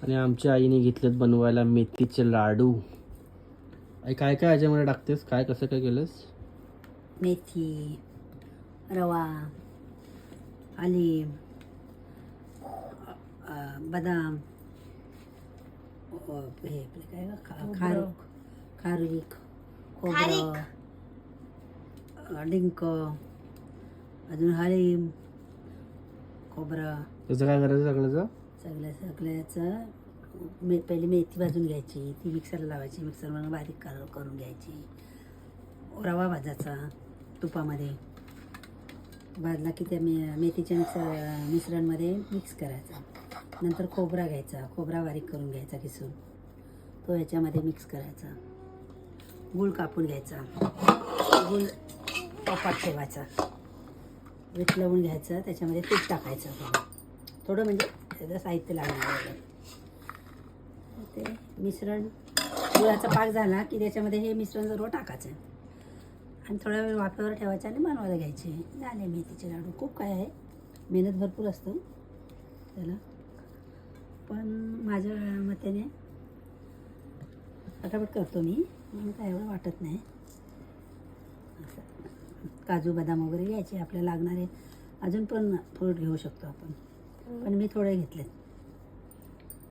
आणि आमच्या आईने घेतलेत बनवायला मेथीचे लाडू. आई काय काय याच्यामध्ये टाकतेस, काय कसं काय केलंस? मेथी, रवा, आलीम, बदाम, हे आपलं काय खारीक, खोबरं, डिंक, अजून हळीम, खोबरं. त्याचं काय करायचं सगळ्याचं? सगळ्याचं पहिली मेथी भाजून घ्यायची, ती मिक्सरला लावायची, मिक्सरवरून बारीक करून घ्यायची. रवा भाजायचा तुपामध्ये, भाजला की त्या मेथीच्या मिश्रणमध्ये मिक्स करायचा. नंतर खोबरा घ्यायचा, खोबरा बारीक करून घ्यायचा किसून, तो ह्याच्यामध्ये मिक्स करायचा. गूळ कापून घ्यायचा, गूळ टोपात ठेवायचा, मीठ लावून घ्यायचं, त्याच्यामध्ये तूप टाकायचं थोडं म्हणजे त्याचं साहित्य लागणार आहे. ते मिश्रण गुळाचा पाक झाला की त्याच्यामध्ये हे मिश्रण सर्व टाकायचं आणि थोडा वेळ वाफेवर ठेवायचं आणि बनवायला घ्यायचे. झाले मेथीचे लाडू. खूप काय आहे, मेहनत भरपूर असतो त्याला, पण माझ्या मतेने फटाफट करतो मी, म्हणून काय एवढं वाटत नाही. असं काजू बदाम वगैरे घ्यायचे आपल्याला लागणारे, अजून पण फ्रूट घेऊ शकतो आपण, पण मी थोडे घेतलेत.